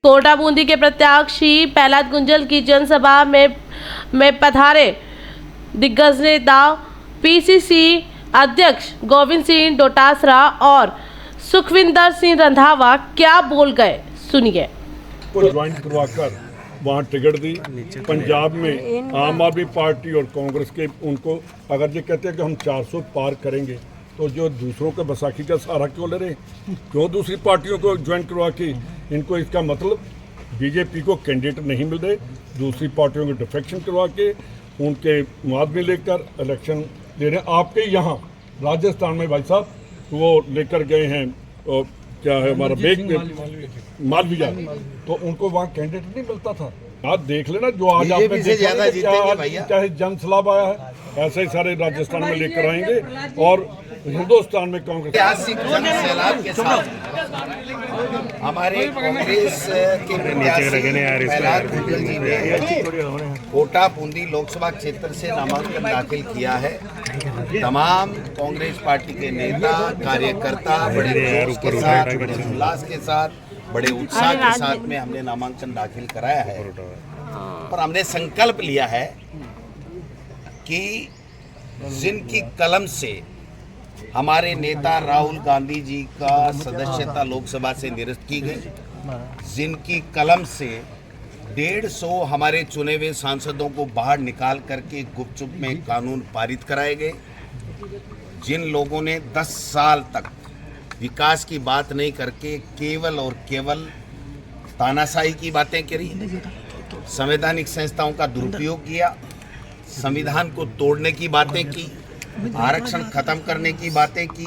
कोटा बूंदी के प्रत्याशी प्रहलाद गुंजल की जनसभा में पधारे दिग्गज नेता पीसीसी अध्यक्ष गोविंद सिंह डोटासरा और सुखविंदर सिंह रंधावा क्या बोल गए, सुनिए। को ज्वाइन करवाकर वहाँ टिकट दी। पंजाब में आम आदमी पार्टी और कांग्रेस के उनको अगर ये कहते हैं कि हम 400 पार करेंगे तो जो दूसरों के बैसाखी का सहारा क्यों ले रहे हैं, क्यों दूसरी पार्टियों को ज्वाइन करवा के इनको इसका मतलब बीजेपी को कैंडिडेट नहीं मिल रहे, दूसरी पार्टियों को डिफेक्शन करवा के उनके मुआवजे लेकर इलेक्शन ले रहे हैं। आपके यहाँ राजस्थान में भाई साहब वो लेकर गए हैं क्या है हमारा मालवीय, तो उनको वहाँ कैंडिडेट नहीं मिलता था। आज देख लेना जो आज आपने देखा चाहे जन सलाब आया है ऐसे ही सारे राजस्थान में लेकर आएंगे और हिंदुस्तान में कांग्रेस सैलाब के साथ हमारे कांग्रेस के प्रहलाद गुंजल जी ने कोटा बूंदी लोकसभा क्षेत्र से नामांकन दाखिल किया है। तमाम कांग्रेस पार्टी के नेता कार्यकर्ता बड़े जोश के साथ, बड़े उल्लास के साथ, बड़े उत्साह के साथ में हमने नामांकन दाखिल कराया है और हमने संकल्प लिया है कि जिनकी कलम से हमारे नेता राहुल गांधी जी का सदस्यता लोकसभा से निरस्त की गई, जिनकी कलम से 150 हमारे चुने हुए सांसदों को बाहर निकाल करके गुपचुप में कानून पारित कराए गए, जिन लोगों ने 10 साल तक विकास की बात नहीं करके केवल और केवल तानाशाही की बातें करी, संवैधानिक संस्थाओं का दुरुपयोग किया, संविधान को तोड़ने की बातें की, आरक्षण खत्म करने की बातें की,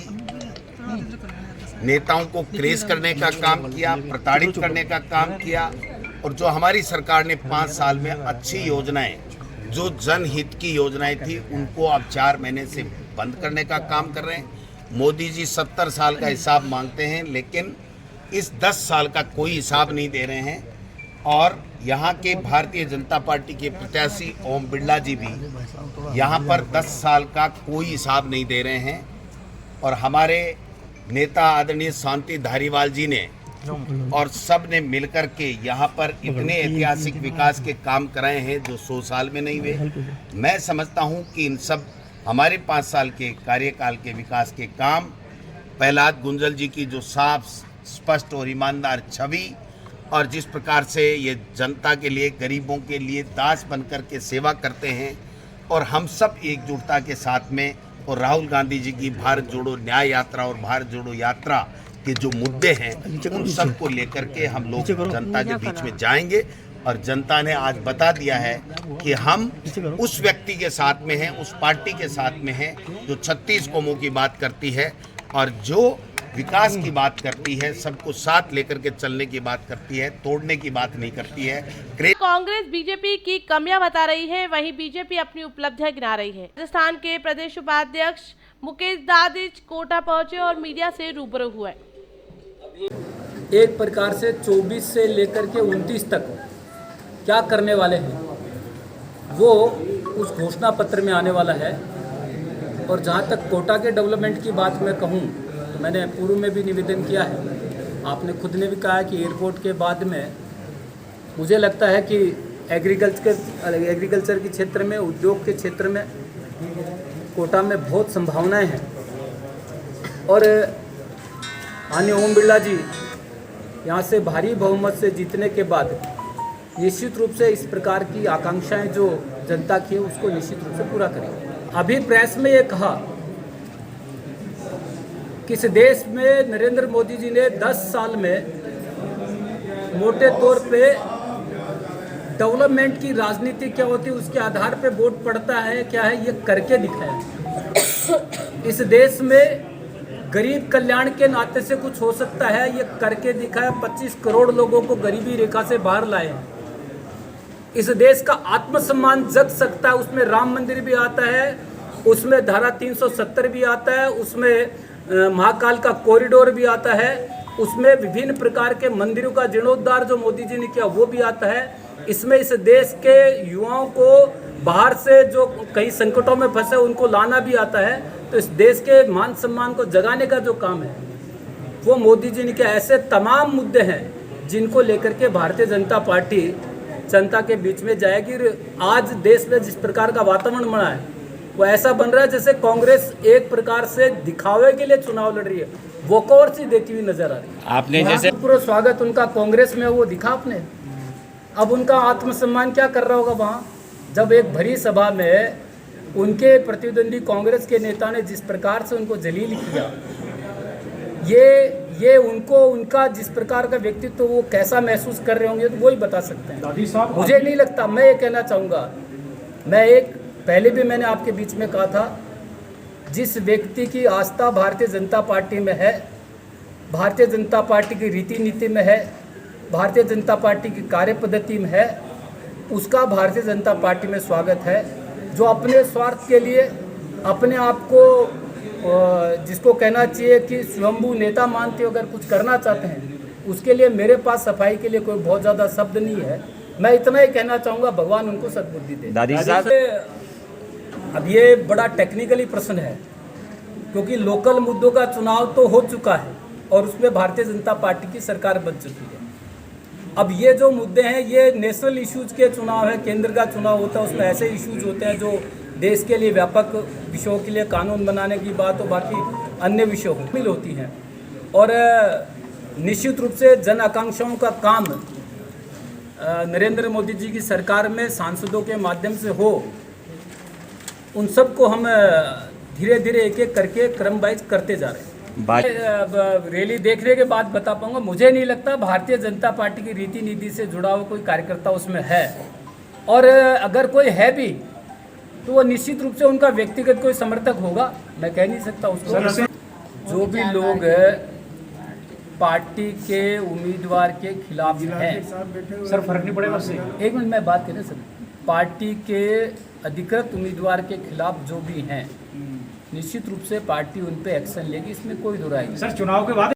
नेताओं को क्रेज करने का काम किया, प्रताड़ित करने का काम किया और जो हमारी सरकार ने 5 साल में अच्छी योजनाएं, जो जनहित की योजनाएं थी उनको अब 4 महीने से बंद करने का काम कर रहे हैं। मोदी जी 70 साल का हिसाब मांगते हैं लेकिन इस 10 साल का कोई हिसाब नहीं दे रहे हैं और यहाँ के भारतीय जनता पार्टी के प्रत्याशी ओम बिरला जी भी यहाँ पर 10 साल का कोई हिसाब नहीं दे रहे हैं और हमारे नेता आदरणीय शांति धारीवाल जी ने और सब ने मिलकर के यहाँ पर इतने ऐतिहासिक विकास के काम कराए हैं जो 100 साल में नहीं हुए। मैं समझता हूँ कि इन सब हमारे 5 साल के कार्यकाल के विकास के काम प्रहलाद गुंजल जी की जो साफ स्पष्ट और ईमानदार छवि और जिस प्रकार से ये जनता के लिए, गरीबों के लिए दास बनकर के सेवा करते हैं और हम सब एकजुटता के साथ में और राहुल गांधी जी की भारत जोड़ो न्याय यात्रा और भारत जोड़ो यात्रा के जो मुद्दे हैं उन सब को लेकर के हम लोग जनता के बीच में जाएंगे और जनता ने आज बता दिया है कि हम उस व्यक्ति के साथ में हैं, उस पार्टी के साथ में हैं जो 36 कौमों की बात करती है और जो विकास की बात करती है, सबको साथ लेकर के चलने की बात करती है, तोड़ने की बात नहीं करती है। कांग्रेस बीजेपी की कमियां बता रही है, वहीं बीजेपी अपनी उपलब्धियां गिना रही है। राजस्थान के प्रदेश उपाध्यक्ष मुकेश दादिच कोटा पहुंचे और मीडिया से रूबरू हुए। एक प्रकार से 24 से लेकर के 29 तक क्या करने वाले हैं वो उस घोषणा पत्र में आने वाला है। और जहाँ तक कोटा के डेवलपमेंट की बात मैं कहूँ तो मैंने पूर्व में भी निवेदन किया है, आपने खुद ने भी कहा है कि एयरपोर्ट के बाद में मुझे लगता है कि एग्रीकल्चर के क्षेत्र में, उद्योग के क्षेत्र में कोटा में बहुत संभावनाएं हैं और माननीय ओम बिरला जी यहाँ से भारी बहुमत से जीतने के बाद निश्चित रूप से इस प्रकार की आकांक्षाएं जो जनता की है उसको निश्चित रूप से पूरा करेंगे। अभी प्रेस में ये कहा कि इस देश में नरेंद्र मोदी जी ने 10 साल में मोटे तौर पे डेवलपमेंट की राजनीति क्या होती है उसके आधार पे वोट पड़ता है क्या है ये करके दिखाया। इस देश में गरीब कल्याण के नाते से कुछ हो सकता है ये करके दिखाया। 25 करोड़ लोगों को गरीबी रेखा से बाहर लाए। इस देश का आत्मसम्मान जग सकता है, उसमें राम मंदिर भी आता है, उसमें धारा 370 भी आता है, उसमें महाकाल का कॉरिडोर भी आता है, उसमें विभिन्न प्रकार के मंदिरों का जीर्णोद्धार जो मोदी जी ने किया वो भी आता है। इसमें इस देश के युवाओं को बाहर से जो कई संकटों में फंसे उनको लाना भी आता है। तो इस देश के मान सम्मान को जगाने का जो काम है वो मोदी जी ने किया। ऐसे तमाम मुद्दे हैं जिनको लेकर के भारतीय जनता पार्टी जनता के बीच में जाएगी। आज देश में जिस प्रकार का वातावरण बना है वो ऐसा बन रहा है जैसे कांग्रेस एक प्रकार से दिखावे के लिए चुनाव लड़ रही है, वॉकओवर सी देती हुई नजर आ रही है। आपने जैसे पूरा स्वागत उनका कांग्रेस में वो दिखा आपने, अब उनका आत्मसम्मान क्या कर रहा होगा वहाँ, जब एक भरी सभा में उनके प्रतिद्वंदी कांग्रेस के नेता ने जिस प्रकार से उनको जलील किया, ये उनको उनका जिस प्रकार का व्यक्तित्व वो कैसा महसूस कर रहे होंगे तो वही बता सकते हैं। मुझे नहीं लगता, मैं ये कहना चाहूँगा, पहले भी मैंने आपके बीच में कहा था, जिस व्यक्ति की आस्था भारतीय जनता पार्टी में है, भारतीय जनता पार्टी की रीति नीति में है, भारतीय जनता पार्टी की कार्य पद्धति में है, उसका भारतीय जनता पार्टी में स्वागत है। जो अपने स्वार्थ के लिए अपने आप को जिसको कहना चाहिए कि स्वयंभू नेता मानते हो, अगर कुछ करना चाहते हैं, उसके लिए मेरे पास सफाई के लिए कोई बहुत ज़्यादा शब्द नहीं है। मैं इतना ही कहना चाहूँगा, भगवान उनको सद्बुद्धि दे। दादी साहब, अब ये बड़ा टेक्निकली प्रश्न है, क्योंकि लोकल मुद्दों का चुनाव तो हो चुका है और उसमें भारतीय जनता पार्टी की सरकार बन चुकी है। अब ये जो मुद्दे हैं ये नेशनल इश्यूज के चुनाव है, केंद्र का चुनाव होता है, उसमें ऐसे इश्यूज होते हैं जो देश के लिए व्यापक विषयों के लिए कानून बनाने की बात और बाकी अन्य विषयों शामिल होती हैं। और निश्चित रूप से जन आकांक्षाओं का काम नरेंद्र मोदी जी की सरकार में सांसदों के माध्यम से हो, उन सब को हम धीरे धीरे एक एक करके क्रम वाइज करते जा रहे हैं। रैली देखने के बाद बता पाऊंगा, मुझे नहीं लगता भारतीय जनता पार्टी की रीति नीति से जुड़ा हुआ कोई कार्यकर्ता उसमें है, और अगर कोई है भी तो वो निश्चित रूप से उनका व्यक्तिगत कोई समर्थक होगा, मैं कह नहीं सकता उसको। जो भी लोग पार्टी के उम्मीदवार के खिलाफ हैं, सर फर्क नहीं पड़ेगा उससे। एक मिनट मैं बात करें सर, पार्टी के अधिकृत उम्मीदवार के खिलाफ जो भी हैं, निश्चित रूप से पार्टी उन पे एक्शन लेगी, इसमें कोई दो राय नहीं। सर चुनाव के बाद